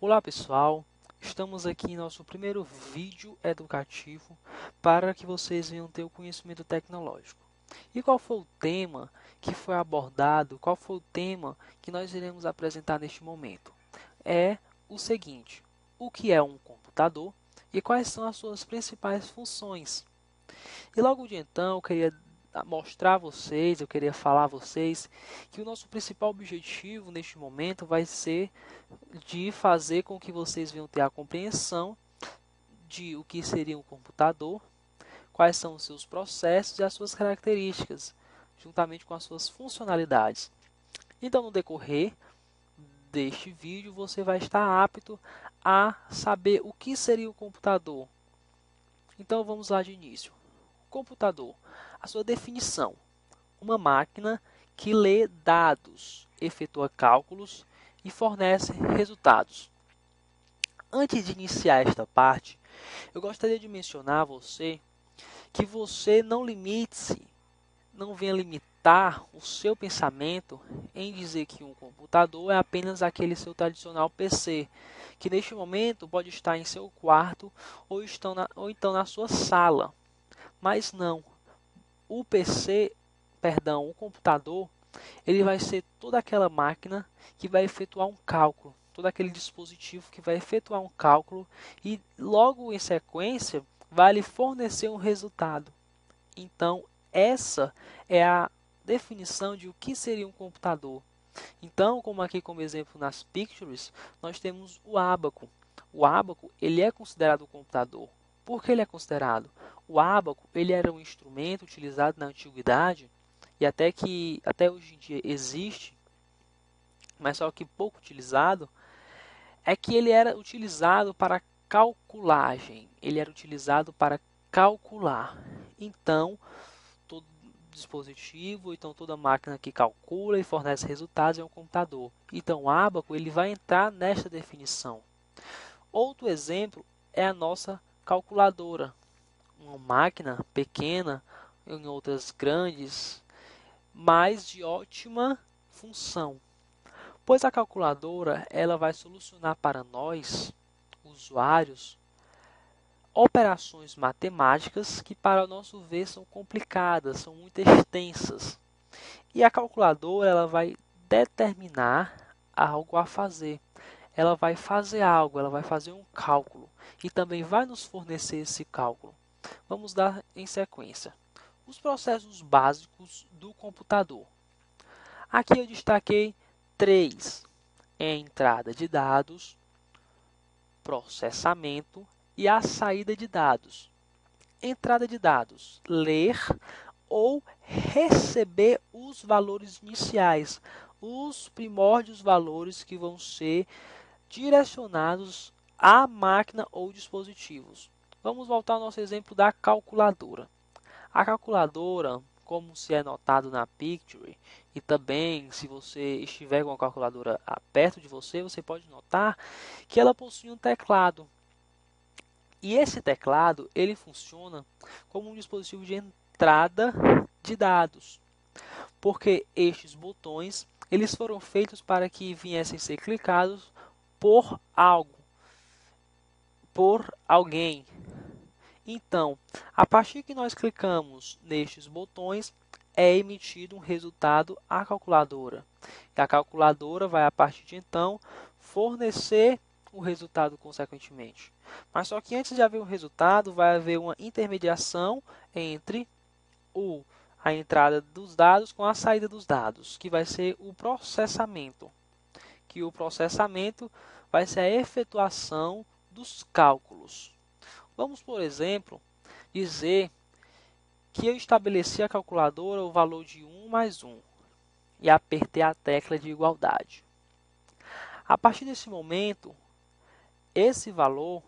Olá pessoal, estamos aqui em nosso primeiro vídeo educativo para que vocês venham ter o conhecimento tecnológico. E qual foi o tema que foi abordado, qual foi o tema que nós iremos apresentar neste momento? É o seguinte: o que é um computador e quais são as suas principais funções? E logo de então eu queria mostrar a vocês, eu queria falar a vocês que o nosso principal objetivo neste momento vai ser de fazer com que vocês venham ter a compreensão de o que seria um computador, quais são os seus processos e as suas características, juntamente com as suas funcionalidades. Então, no decorrer deste vídeo, você vai estar apto a saber o que seria o computador. Então, vamos lá de início. Computador, a sua definição: uma máquina que lê dados, efetua cálculos e fornece resultados. Antes de iniciar esta parte, eu gostaria de mencionar a você que você não venha limitar o seu pensamento em dizer que um computador é apenas aquele seu tradicional PC, que neste momento pode estar em seu quarto ou então na sua sala. Mas não, o PC, perdão, o computador, ele vai ser toda aquela máquina que vai efetuar um cálculo, todo aquele dispositivo que vai efetuar um cálculo e logo em sequência vai lhe fornecer um resultado. Então, essa é a definição de o que seria um computador. Então, como aqui como exemplo nas pictures, nós temos o ábaco. O ábaco, ele é considerado um computador. Por que ele é considerado? O ábaco, ele era um instrumento utilizado na antiguidade e até hoje em dia existe, mas só que pouco utilizado, é que ele era utilizado para calculagem. Ele era utilizado para calcular. Então, todo dispositivo, então toda máquina que calcula e fornece resultados é um computador. Então, o ábaco ele vai entrar nesta definição. Outro exemplo é a nossa calculadora, uma máquina pequena, em outras grandes, mas de ótima função. Pois a calculadora ela vai solucionar para nós, usuários, operações matemáticas que para o nosso ver são complicadas, são muito extensas. E a calculadora ela vai determinar algo a fazer. Ela vai fazer algo, ela vai fazer um cálculo e também vai nos fornecer esse cálculo. Vamos dar em sequência. Os processos básicos do computador. Aqui eu destaquei três: é a entrada de dados, processamento e a saída de dados. Entrada de dados: ler ou receber os valores iniciais, os primórdios valores que vão ser direcionados à máquina ou dispositivos. Vamos voltar ao nosso exemplo da calculadora. A calculadora, como se é notado na picture, e também se você estiver com a calculadora perto de você, você pode notar que ela possui um teclado. E esse teclado, ele funciona como um dispositivo de entrada de dados, porque estes botões, eles foram feitos para que viessem a ser clicados por algo, por alguém. Então, a partir que nós clicamos nestes botões, é emitido um resultado à calculadora. E a calculadora vai, a partir de então, fornecer o resultado consequentemente. Mas só que antes de haver um resultado, vai haver uma intermediação entre a entrada dos dados com a saída dos dados, que vai ser o processamento. Que o processamento vai ser a efetuação dos cálculos. Vamos, por exemplo, dizer que eu estabeleci a calculadora o valor de 1 mais 1 e apertei a tecla de igualdade. A partir desse momento, esse valor,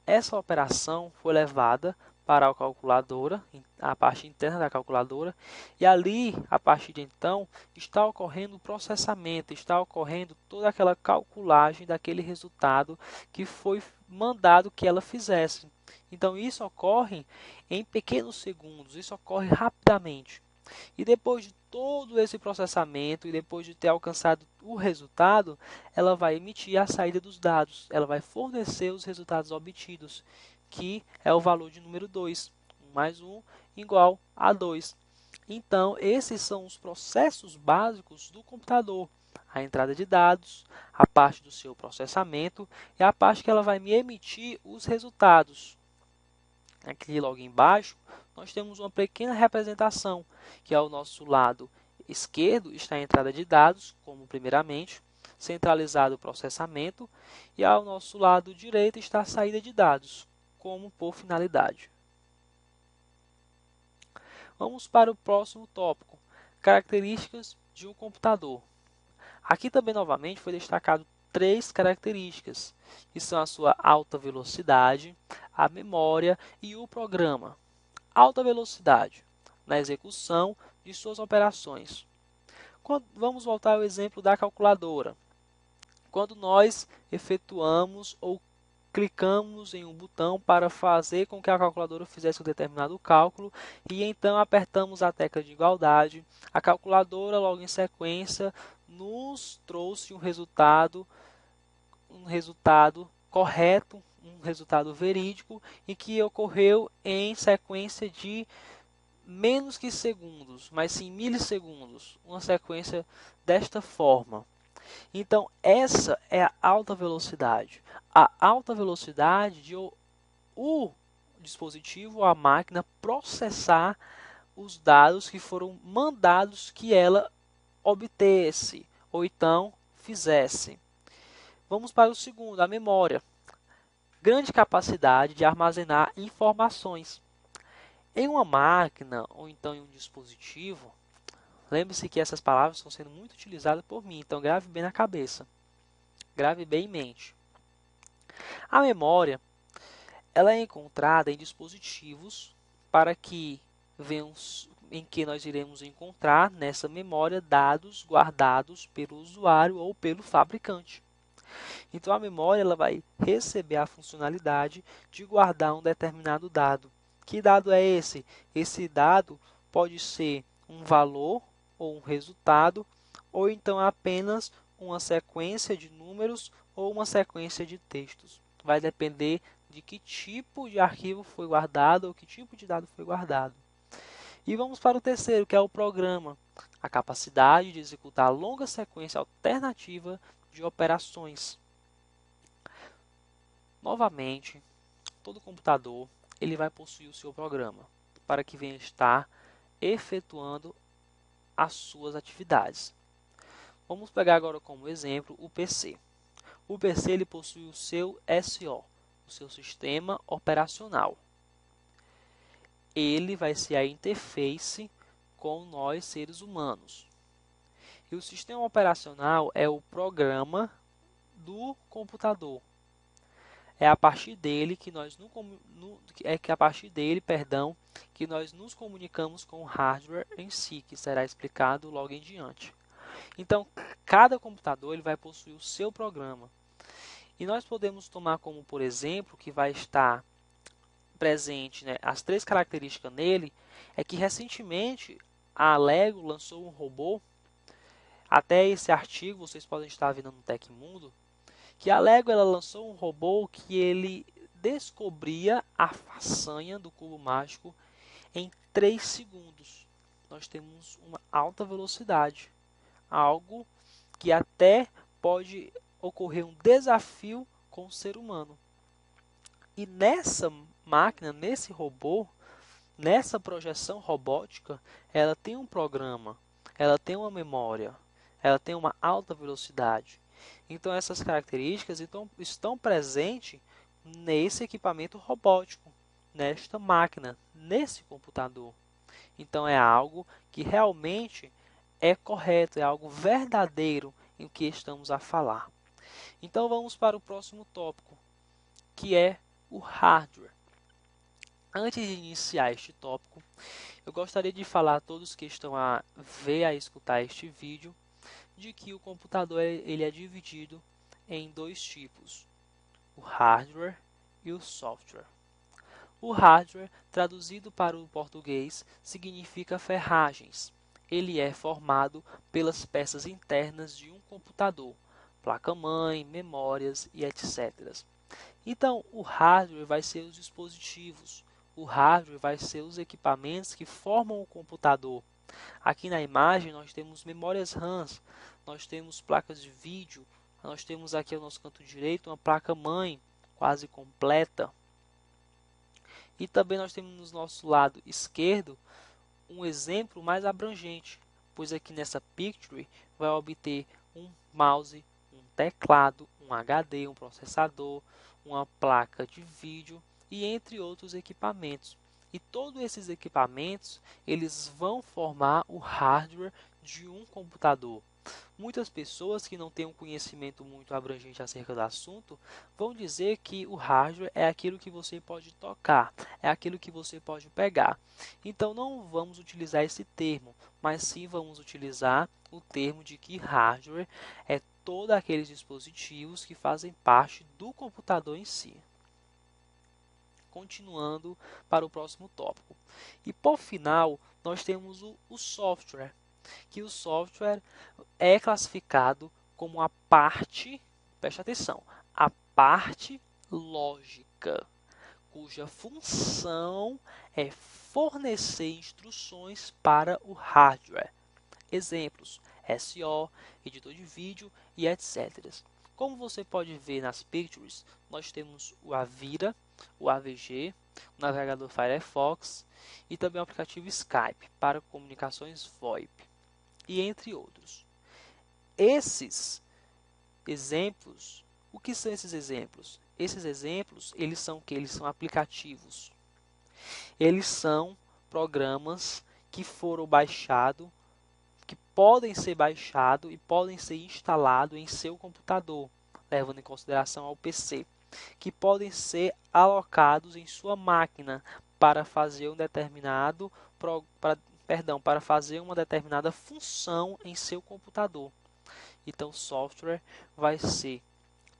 essa operação foi levada para a calculadora, a parte interna da calculadora, e ali, a partir de então, está ocorrendo o processamento, está ocorrendo toda aquela calculagem daquele resultado que foi mandado que ela fizesse. Então, isso ocorre em pequenos segundos, isso ocorre rapidamente. E depois de todo esse processamento e depois de ter alcançado o resultado, ela vai emitir a saída dos dados. Ela vai fornecer os resultados obtidos, que é o valor de número 2. 1 mais 1 igual a 2. Então, esses são os processos básicos do computador. A entrada de dados, a parte do seu processamento e a parte que ela vai me emitir os resultados. Aqui logo embaixo, nós temos uma pequena representação, que ao nosso lado esquerdo está a entrada de dados, como primeiramente, centralizado o processamento, e ao nosso lado direito está a saída de dados, como por finalidade. Vamos para o próximo tópico, características de um computador. Aqui também novamente foi destacado 3 características, que são a sua alta velocidade, a memória e o programa. Alta velocidade na execução de suas operações. Vamos voltar ao exemplo da calculadora. Quando nós efetuamos ou clicamos em um botão para fazer com que a calculadora fizesse um determinado cálculo e então apertamos a tecla de igualdade, a calculadora logo em sequência nos trouxe um resultado correto, um resultado verídico e que ocorreu em sequência de menos que segundos, mas sim milissegundos, uma sequência desta forma. Então, essa é a alta velocidade. A alta velocidade de o dispositivo, a máquina, processar os dados que foram mandados que ela obtesse, ou então fizesse. Vamos para o segundo, a memória. Grande capacidade de armazenar informações. Em uma máquina, ou então em um dispositivo, lembre-se que essas palavras estão sendo muito utilizadas por mim, então grave bem na cabeça. Grave bem em mente. A memória ela é encontrada em dispositivos para que venhamos, em que nós iremos encontrar nessa memória dados guardados pelo usuário ou pelo fabricante. Então a memória ela vai receber a funcionalidade de guardar um determinado dado. Que dado é esse? Esse dado pode ser um valor ou um resultado, ou então apenas uma sequência de números ou uma sequência de textos. Vai depender de que tipo de arquivo foi guardado ou que tipo de dado foi guardado. E vamos para o terceiro, que é o programa. A capacidade de executar longa sequência alternativa de operações. Novamente, todo computador ele vai possuir o seu programa para que venha estar efetuando as suas atividades. Vamos pegar agora como exemplo o PC. O PC ele possui o seu SO, o seu sistema operacional. Ele vai ser a interface com nós seres humanos. E o sistema operacional é o programa do computador. É a partir dele que nós que nós nos comunicamos com o hardware em si, que será explicado logo em diante. Então, cada computador ele vai possuir o seu programa. E nós podemos tomar como, por exemplo, que vai estar presente, né, as 3 características nele, é que recentemente a Lego lançou um robô, até esse artigo vocês podem estar vendo no Tecmundo, que a Lego ela lançou um robô que ele descobria a façanha do cubo mágico em 3 segundos. Nós temos uma alta velocidade, algo que até pode ocorrer um desafio com o ser humano. E nessa máquina, nesse robô, nessa projeção robótica, ela tem um programa, ela tem uma memória, ela tem uma alta velocidade. Então essas características estão presentes nesse equipamento robótico, nesta máquina, nesse computador. Então é algo que realmente é correto, é algo verdadeiro em que estamos a falar. Então vamos para o próximo tópico, que é o hardware. Antes de iniciar este tópico, eu gostaria de falar a todos que estão a ver, a escutar este vídeo, de que o computador ele é dividido em 2 tipos, o hardware e o software. O hardware, traduzido para o português, significa ferragens. Ele é formado pelas peças internas de um computador, placa-mãe, memórias e etc. Então, o hardware vai ser os dispositivos, o hardware vai ser os equipamentos que formam o computador. Aqui na imagem nós temos memórias RAMs, nós temos placas de vídeo, nós temos aqui ao nosso canto direito uma placa-mãe quase completa. E também nós temos no nosso lado esquerdo um exemplo mais abrangente, pois aqui nessa picture vai obter um mouse, um teclado, um HD, um processador, uma placa de vídeo e entre outros equipamentos. E todos esses equipamentos eles vão formar o hardware de um computador. Muitas pessoas que não têm um conhecimento muito abrangente acerca do assunto vão dizer que o hardware é aquilo que você pode tocar, é aquilo que você pode pegar. Então não vamos utilizar esse termo, mas sim vamos utilizar o termo de que hardware é todos aqueles dispositivos que fazem parte do computador em si. Continuando para o próximo tópico. E por final, nós temos o software, que o software é classificado como a parte, preste atenção, a parte lógica, cuja função é fornecer instruções para o hardware. Exemplos, SO, editor de vídeo e etc. Como você pode ver nas pictures, nós temos o Avira, o AVG, o navegador Firefox e também o aplicativo Skype para comunicações VoIP e entre outros. Esses exemplos, o que são esses exemplos? Esses exemplos, eles são o que? Eles são aplicativos. Eles são programas que foram baixados, que podem ser baixados e podem ser instalados em seu computador, levando em consideração ao PC, que podem ser alocados em sua máquina para fazer para fazer uma determinada função em seu computador. Então, software vai ser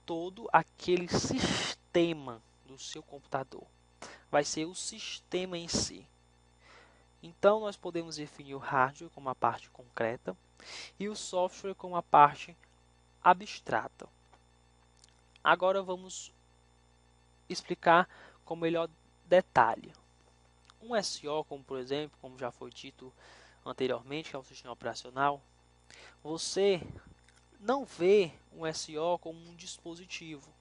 todo aquele sistema do seu computador. Vai ser o sistema em si. Então, nós podemos definir o hardware como a parte concreta e o software como a parte abstrata. Agora, vamos explicar com melhor detalhe. Um SO, como por exemplo, como já foi dito anteriormente, que é o sistema operacional, você não vê um SO como um dispositivo.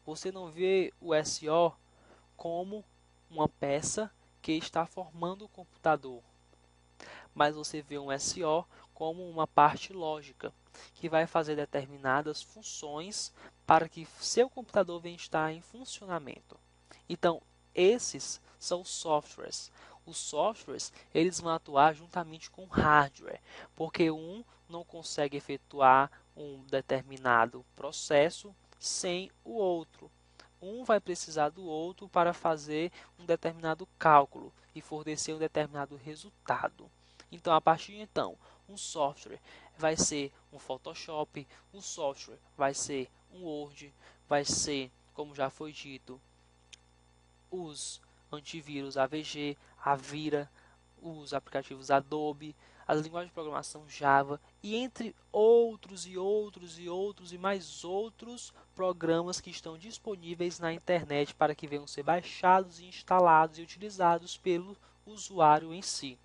Você não vê o SO como uma peça que está formando o computador, mas você vê um SO como uma parte lógica que vai fazer determinadas funções para que seu computador venha estar em funcionamento. Então, esses são os softwares. Os softwares eles vão atuar juntamente com o hardware, porque um não consegue efetuar um determinado processo sem o outro. Um vai precisar do outro para fazer um determinado cálculo e fornecer um determinado resultado. Então, a partir de então, um software vai ser um Photoshop, um software vai ser um Word, vai ser, como já foi dito, os antivírus AVG, Avira, os aplicativos Adobe, as linguagens de programação Java e entre outros e outros e outros e mais outros programas que estão disponíveis na internet para que venham ser baixados, instalados e utilizados pelo usuário em si.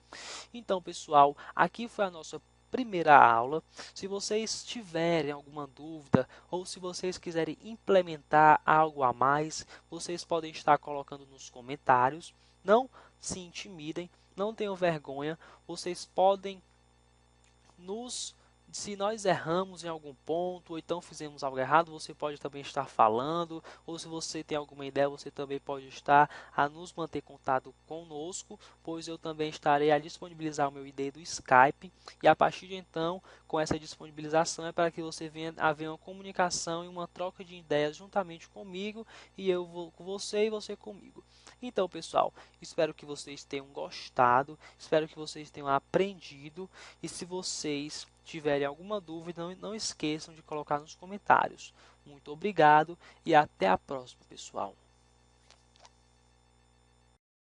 Então, pessoal, aqui foi a nossa primeira aula. Se vocês tiverem alguma dúvida ou se vocês quiserem implementar algo a mais, vocês podem estar colocando nos comentários. Não se intimidem, não tenham vergonha. Vocês podem se nós erramos em algum ponto ou então fizemos algo errado, você pode também estar falando, ou se você tem alguma ideia, você também pode estar a nos manter contato conosco, pois eu também estarei a disponibilizar o meu ID do Skype e a partir de então, com essa disponibilização é para que você venha haver uma comunicação e uma troca de ideias juntamente comigo e eu vou com você e você comigo. Então, pessoal, espero que vocês tenham gostado, espero que vocês tenham aprendido e se vocês tiverem alguma dúvida, não esqueçam de colocar nos comentários. Muito obrigado e até a próxima, pessoal.